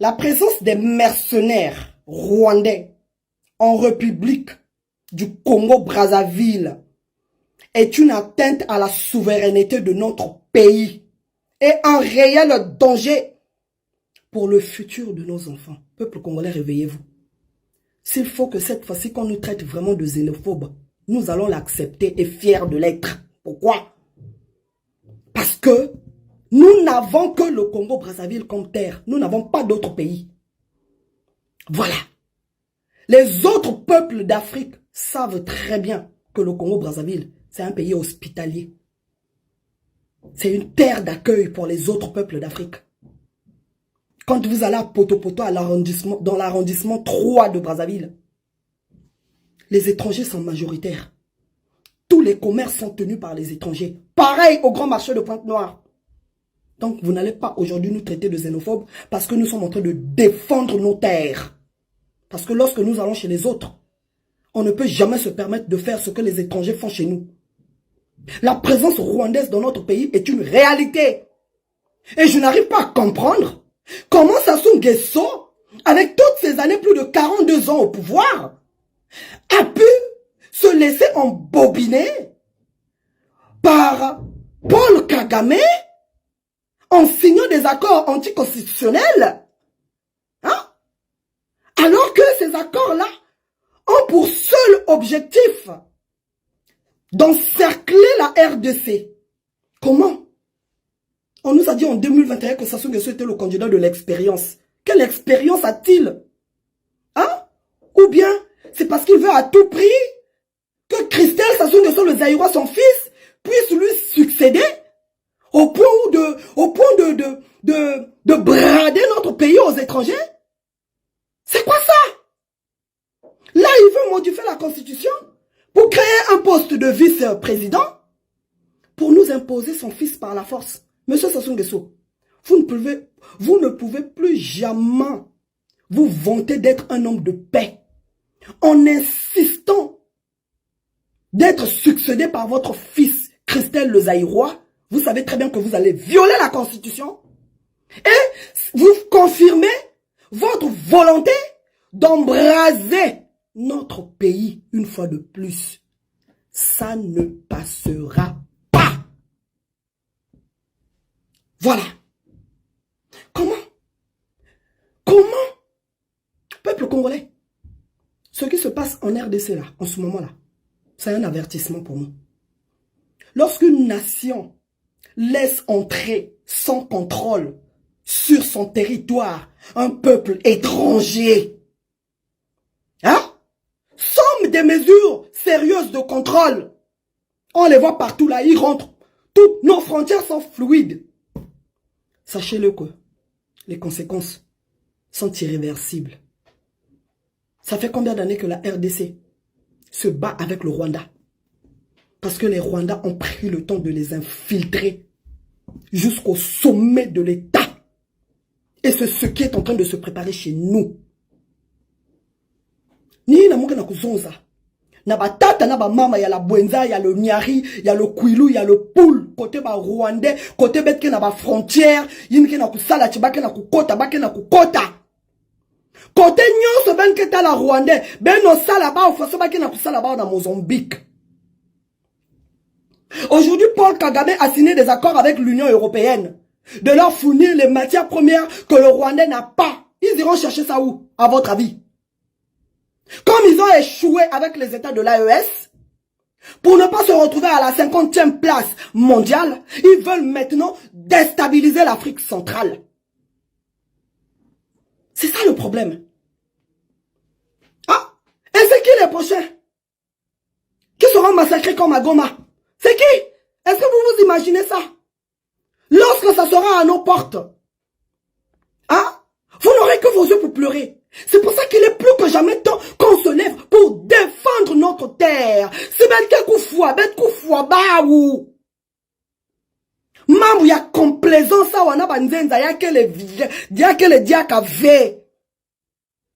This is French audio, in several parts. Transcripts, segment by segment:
La présence des mercenaires rwandais en République du Congo-Brazzaville est une atteinte à la souveraineté de notre pays et un réel danger pour le futur de nos enfants. Peuple congolais, réveillez-vous. S'il faut que cette fois-ci qu'on nous traite vraiment de xénophobes, nous allons l'accepter et fiers de l'être. Pourquoi? Parce que nous n'avons que le Congo-Brazzaville comme terre. Nous n'avons pas d'autres pays. Voilà. Les autres peuples d'Afrique savent très bien que le Congo-Brazzaville, c'est un pays hospitalier. C'est une terre d'accueil pour les autres peuples d'Afrique. Quand vous allez à Poto-Poto, dans l'arrondissement 3 de Brazzaville, les étrangers sont majoritaires. Tous les commerces sont tenus par les étrangers. Pareil au grand marché de Pointe-Noire. Donc, vous n'allez pas aujourd'hui nous traiter de xénophobes parce que nous sommes en train de défendre nos terres. Parce que lorsque nous allons chez les autres, on ne peut jamais se permettre de faire ce que les étrangers font chez nous. La présence rwandaise dans notre pays est une réalité. Et je n'arrive pas à comprendre comment Sassou Nguesso, avec toutes ces années, plus de 42 ans au pouvoir, a pu se laisser embobiner par Paul Kagame en signant des accords anticonstitutionnels, hein? Alors que ces accords-là ont pour seul objectif d'encercler la RDC. Comment? On nous a dit en 2021 que Sassou Nguesso était le candidat de l'expérience. Quelle expérience a-t-il? Hein? Ou bien, c'est parce qu'il veut à tout prix que Christelle Sassou Nguesso, le Zaïrois, son fils, puisse lui succéder au point de brader notre pays aux étrangers? C'est quoi ça? Là, il veut modifier la constitution pour créer un poste de vice-président pour nous imposer son fils par la force. Monsieur Sassou Nguesso, vous ne pouvez plus jamais vous vanter d'être un homme de paix en insistant d'être succédé par votre fils, Christelle le Zaïrois. Vous savez très bien que vous allez violer la Constitution et vous confirmez votre volonté d'embraser notre pays une fois de plus. Ça ne passera pas. Voilà. Comment? Peuple congolais, ce qui se passe en RDC là, en ce moment là, c'est un avertissement pour nous. Lorsqu'une nation laisse entrer sans contrôle sur son territoire un peuple étranger, hein, sans des mesures sérieuses de contrôle, on les voit partout là, ils rentrent, toutes nos frontières sont fluides. Sachez-le que les conséquences sont irréversibles. Ça fait combien d'années que la RDC se bat avec le Rwanda? Parce que les Rwandais ont pris le temps de les infiltrer jusqu'au sommet de l'État. Et c'est ce qui est en train de se préparer chez nous. Ni na muke na kuzonza. Na ba tata, na ba mama, ya la Bwenza, ya le Nyari, ya le Kwilu, ya le Poul, côté ba Rwandais, côté betke na ba frontière, yinke na kusala, chibake na kukota, bake na kukota. Côté nyonso ben ke ta la Rwandais, ben no sala ba ofaso bake na kusala ba na Mozambique. Aujourd'hui, Paul Kagame a signé des accords avec l'Union européenne de leur fournir les matières premières que le Rwandais n'a pas. Ils iront chercher ça où, à votre avis? Comme ils ont échoué avec les États de l'AES, pour ne pas se retrouver à la 50e place mondiale, ils veulent maintenant déstabiliser l'Afrique centrale. C'est ça le problème. Ah, et c'est qui les prochains qui seront massacrés comme à Goma? C'est qui? Est-ce que vous vous imaginez ça? Lorsque ça sera à nos portes, hein? Vous n'aurez que vos yeux pour pleurer. C'est pour ça qu'il est plus que jamais temps qu'on se lève pour défendre notre terre. C'est bête koufoua, baou. Mamou ya complaisance à wana banzenza ya kele diaka ve.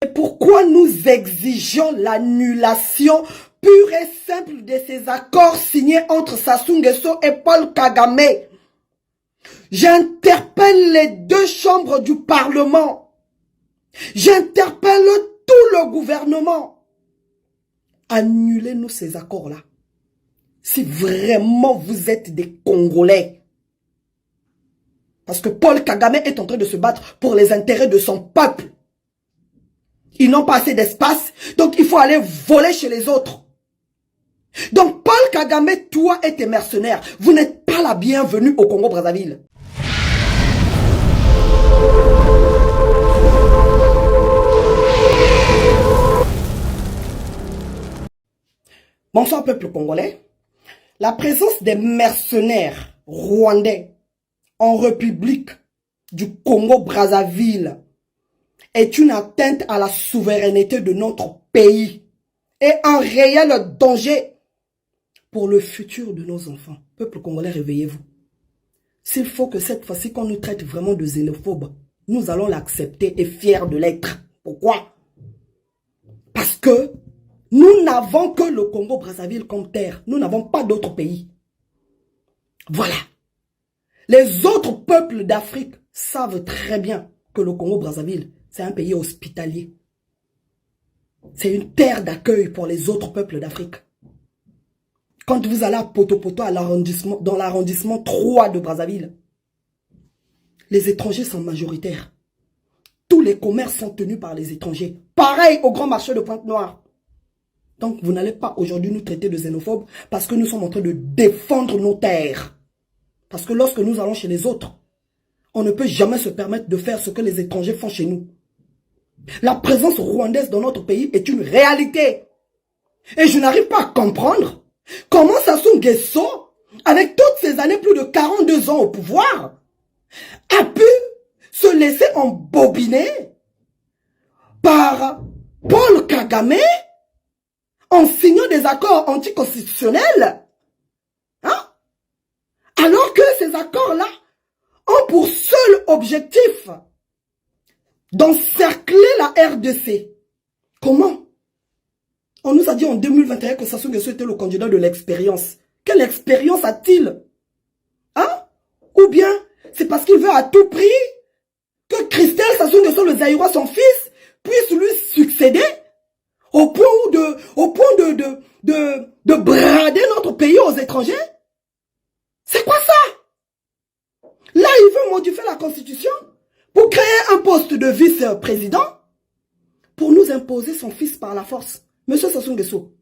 Et pourquoi nous exigeons l'annulation pure et simple de ces accords signés entre Sassou Nguesso et Paul Kagame? J'interpelle les deux chambres du Parlement J'interpelle tout le gouvernement. Annulez-nous ces accords-là. Si vraiment vous êtes des Congolais. Parce que Paul Kagame est en train de se battre pour les intérêts de son peuple. Ils n'ont pas assez d'espace, donc il faut aller voler chez les autres. Donc Paul Kagame, toi et tes mercenaires, vous n'êtes pas la bienvenue au Congo-Brazzaville. Bonsoir peuple congolais. La présence des mercenaires rwandais en République du Congo-Brazzaville est une atteinte à la souveraineté de notre pays et un réel danger pour le futur de nos enfants. Peuple congolais, réveillez-vous. S'il faut que cette fois-ci qu'on nous traite vraiment de xénophobes, nous allons l'accepter et fiers de l'être. Pourquoi? Parce que nous n'avons que le Congo-Brazzaville comme terre. Nous n'avons pas d'autres pays. Voilà. Les autres peuples d'Afrique savent très bien que le Congo-Brazzaville, c'est un pays hospitalier. C'est une terre d'accueil pour les autres peuples d'Afrique. Quand vous allez à Poto-Poto, dans l'arrondissement 3 de Brazzaville, les étrangers sont majoritaires. Tous les commerces sont tenus par les étrangers. Pareil au grand marché de Pointe-Noire. Donc, vous n'allez pas aujourd'hui nous traiter de xénophobes parce que nous sommes en train de défendre nos terres. Parce que lorsque nous allons chez les autres, on ne peut jamais se permettre de faire ce que les étrangers font chez nous. La présence rwandaise dans notre pays est une réalité. Et je n'arrive pas à comprendre comment Sassou Nguesso, avec toutes ces années, plus de 42 ans au pouvoir, a pu se laisser embobiner par Paul Kagame en signant des accords anticonstitutionnels, hein? Alors que ces accords-là ont pour seul objectif d'encercler la RDC. Comment? On nous a dit en 2021 que Sassou Nguesso était le candidat de l'expérience. Quelle expérience a-t-il? Hein? Ou bien, c'est parce qu'il veut à tout prix que Christelle Sassou Nguesso, le Zaïrois, son fils, puisse lui succéder au point de brader notre pays aux étrangers? C'est quoi ça? Là, il veut modifier la constitution pour créer un poste de vice-président pour nous imposer son fils par la force. Monsieur Sassou Nguesso,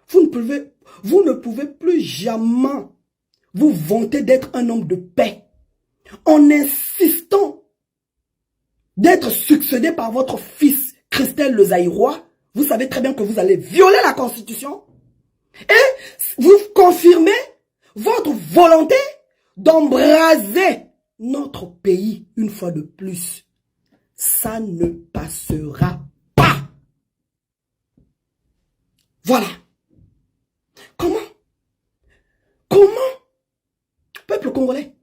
vous ne pouvez plus jamais vous vanter d'être un homme de paix en insistant d'être succédé par votre fils Christelle le Zaïrois. Vous savez très bien que vous allez violer la constitution et vous confirmez votre volonté d'embraser notre pays une fois de plus. Ça ne passera pas. Voilà. Comment? Peuple congolais,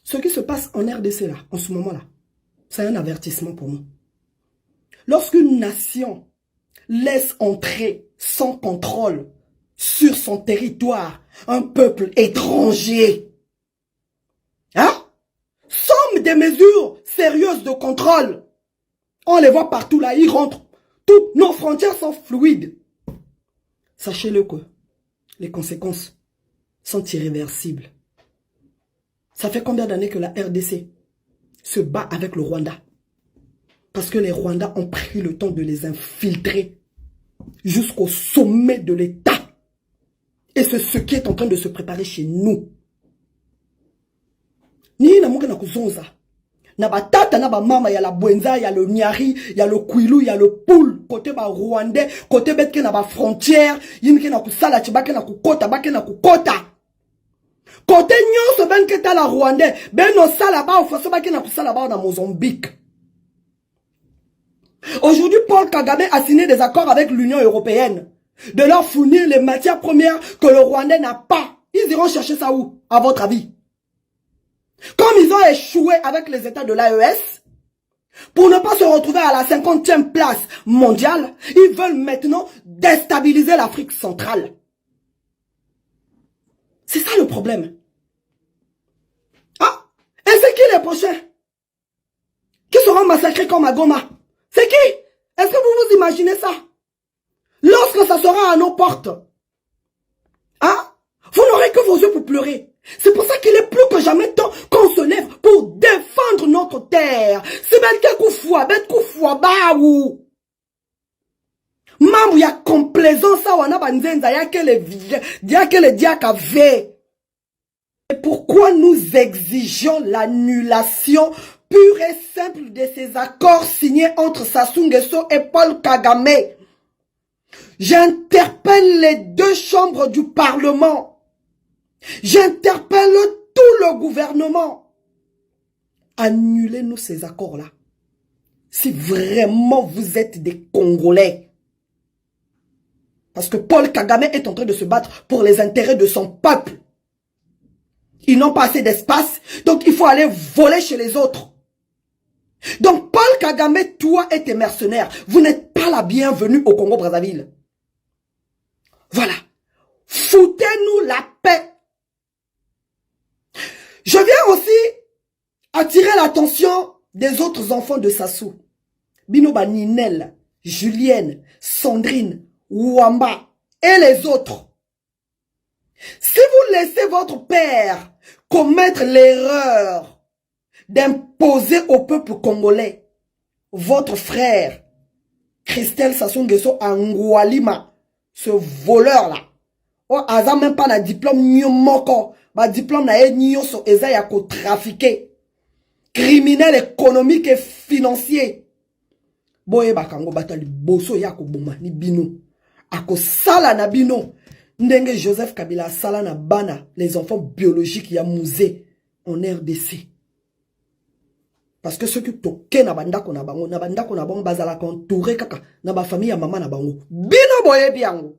ce qui se passe en RDC là, en ce moment là, c'est un avertissement pour nous. Lorsqu'une nation laisse entrer sans contrôle sur son territoire un peuple étranger, hein? Somme des mesures sérieuses de contrôle. On les voit partout là, ils rentrent. Toutes nos frontières sont fluides. Sachez-le que les conséquences sont irréversibles. Ça fait combien d'années que la RDC se bat avec le Rwanda? Parce que les Rwandais ont pris le temps de les infiltrer jusqu'au sommet de l'État. Et c'est ce qui est en train de se préparer chez nous. Ni na munga na kuzonza. Na batata na ba mama, il y a la Bwenza, il y a le Nyari, il y a le Kwilu, il y a le Poul, côté ba Rwandais, côté betke na ba frontière, yimke na kusala chibake na kukota, bake na kukota. Côté nyonso benke ta la Rwandais, ben no sala ba ofoso bake na kusala ba na Mozambique. Aujourd'hui, Paul Kagame a signé des accords avec l'Union européenne de leur fournir les matières premières que le Rwandais n'a pas. Ils iront chercher ça où, à votre avis? Comme ils ont échoué avec les États de l'AES, pour ne pas se retrouver à la 50e place mondiale, ils veulent maintenant déstabiliser l'Afrique centrale. C'est ça le problème. Ah, et c'est qui les prochains qui seront massacrés comme à Goma? C'est qui? Est-ce que vous vous imaginez ça? Lorsque ça sera à nos portes, hein? Vous n'aurez que vos yeux pour pleurer. C'est pour ça qu'il est plus que jamais temps qu'on se lève pour défendre notre terre. C'est bête koufoua, baou. Mamou ya complaisance à wana banzenza ya que les diaka ve. Et pourquoi nous exigeons l'annulation pure et simple de ces accords signés entre Sassou Nguesso et Paul Kagame? J'interpelle les deux chambres du Parlement. J'interpelle tout le gouvernement. Annulez-nous ces accords-là. Si vraiment vous êtes des Congolais. Parce que Paul Kagame est en train de se battre pour les intérêts de son peuple. Ils n'ont pas assez d'espace, donc il faut aller voler chez les autres. Donc Paul Kagame, toi et tes mercenaires, vous n'êtes pas la bienvenue au Congo-Brazzaville. Voilà. Foutez-nous la paix. Je viens aussi attirer l'attention des autres enfants de Sassou. Binoba Ninel, Julienne, Sandrine, Wamba et les autres. Si vous laissez votre père commettre l'erreur d'imposer au peuple congolais votre frère, Christelle Sassou Nguesso Angoualima, ce voleur-là, oh, aza même pas na diplôme nyomoko, ba diplôme na nyoso eza ya ko trafiquer, criminel économique et financier. Boye bakango batali boso ya ko boma ni bino, ako sala na bino, ndenge Joseph Kabila sala na bana, les enfants biologiques ya musée en RDC. Parce que ceux qui toquent na bandako na bango bazala entouré kaka na ba famille ya maman na bango. Bino boye biango.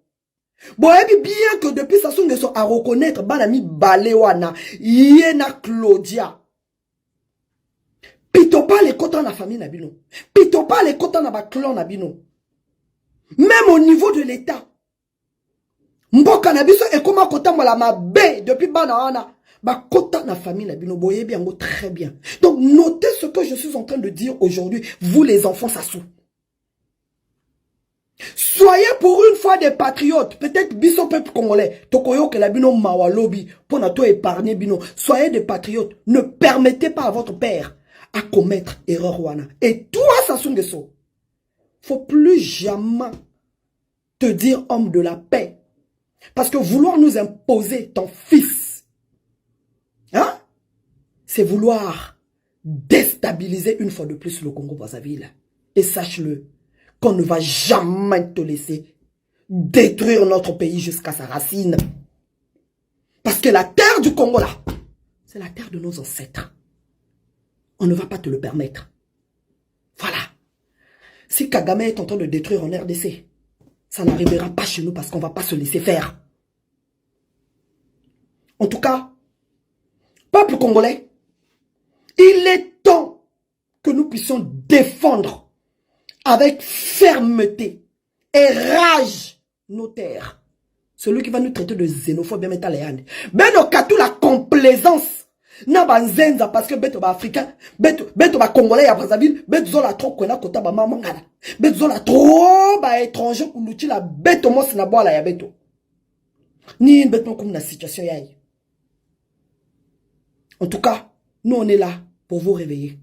Boye bien que depuis Sassou Nguesso à reconnaître banami balewana yena Claudia. Pito pas les kota na famille na bino. Pito pas les kota na ba clan na bino. Même au niveau de l'État. Mboka na biso et comment kota mola mabe depuis bana ba kota na famille na bino boye bien très bien. Donc notez ce que je suis en train de dire aujourd'hui, vous les enfants Sassou. Soyez pour une fois des patriotes, peut-être biso peuple congolais, tokoyo que la bino mawalobi pour na to épargner bino. Soyez des patriotes, ne permettez pas à votre père à commettre erreur wana. Et toi Sassou Nguesso, faut plus jamais te dire homme de la paix. Parce que vouloir nous imposer ton fils, hein, c'est vouloir déstabiliser une fois de plus le Congo-Brazzaville. Et sache-le, qu'on ne va jamais te laisser détruire notre pays jusqu'à sa racine. Parce que la terre du Congo, là, c'est la terre de nos ancêtres. On ne va pas te le permettre. Voilà. Si Kagame est en train de détruire en RDC, ça n'arrivera pas chez nous parce qu'on ne va pas se laisser faire. En tout cas, peuple congolais, il est temps que nous puissions défendre avec fermeté et rage nos terres. Celui qui va nous traiter de xénophobe, bien mettre les handes. Ben au la complaisance. Na banzenza parce que beto ba africain, beto ba congolais à Brazzaville, beto zola trop kona kota ba mamangala. Beto zola trop ba étranger kuluti la beto mos na boala ya beto. Ni beto comme la situation yaï. En tout cas, nous on est là pour vous réveiller.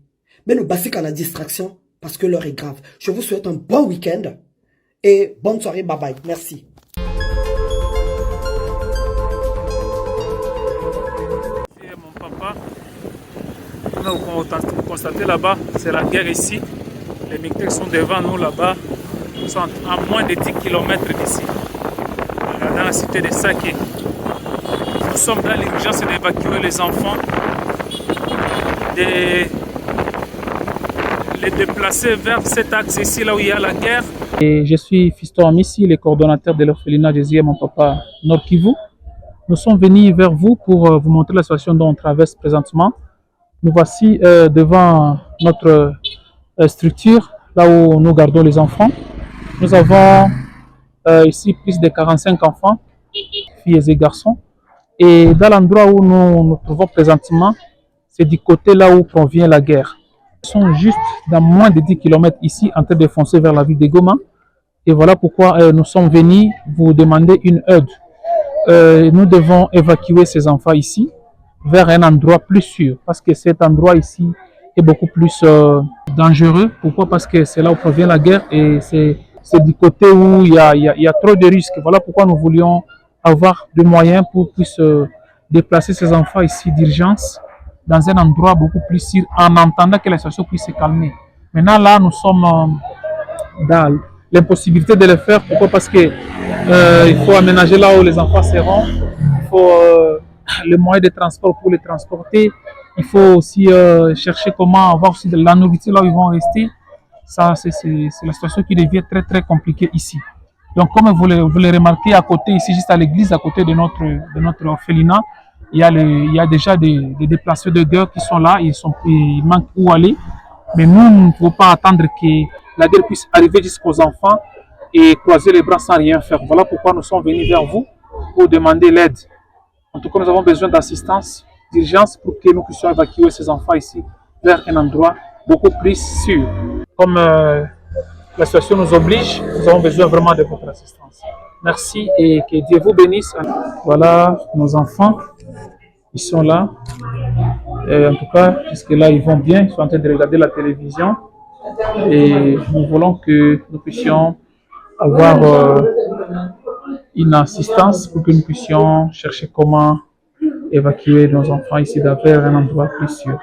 Mais nous basique à la distraction parce que l'heure est grave. Je vous souhaite un bon week-end et bonne soirée. Bye bye. Merci. Vous constatez là-bas, c'est la guerre ici. Les militaires sont devant nous là-bas. Ils sont à moins de 10 km d'ici. Dans la cité de Saké. Nous sommes dans l'urgence d'évacuer les enfants, de les déplacer vers cet axe ici, là où il y a la guerre. Et je suis Fiston Amissi, le coordonnateur de l'orphelinat Jésus mon papa Nord Kivu. Nous sommes venus vers vous pour vous montrer la situation dont on traverse présentement. Nous voici devant notre structure, là où nous gardons les enfants. Nous avons ici plus de 45 enfants, filles et garçons. Et dans l'endroit où nous nous trouvons présentement, c'est du côté là où provient la guerre. sont juste dans moins de 10 km ici en train de foncer vers la ville de Goma. Et voilà pourquoi nous sommes venus vous demander une aide. Nous devons évacuer ces enfants ici vers un endroit plus sûr parce que cet endroit ici est beaucoup plus dangereux. Pourquoi? Parce que c'est là où provient la guerre et c'est du côté où il y a trop de risques. Voilà pourquoi nous voulions avoir des moyens pour puisse déplacer ces enfants ici d'urgence dans un endroit beaucoup plus sûr en attendant que la situation puisse se calmer. Maintenant là, nous sommes dans l'impossibilité de le faire. Pourquoi? Parce que il faut aménager là où les enfants seront. Il faut les moyens de transport pour les transporter. Il faut aussi chercher comment avoir aussi de la nourriture là où ils vont rester. Ça, c'est la situation qui devient très très compliquée ici. Donc, comme vous le remarquez à côté, ici, juste à l'église, à côté de notre orphelinat, il y a déjà des déplacés de guerre qui sont là, ils manquent où aller. Mais nous ne pouvons pas attendre que la guerre puisse arriver jusqu'aux enfants et croiser les bras sans rien faire. Voilà pourquoi nous sommes venus vers vous pour demander l'aide. En tout cas, nous avons besoin d'assistance, d'urgence pour que nous puissions évacuer ces enfants ici vers un endroit beaucoup plus sûr. Comme la situation nous oblige, nous avons besoin vraiment de votre assistance. Merci et que Dieu vous bénisse. Voilà nos enfants, ils sont là. Et en tout cas, jusque-là, ils vont bien, ils sont en train de regarder la télévision. Et nous voulons que nous puissions avoir une assistance pour que nous puissions chercher comment évacuer nos enfants ici vers un endroit plus sûr.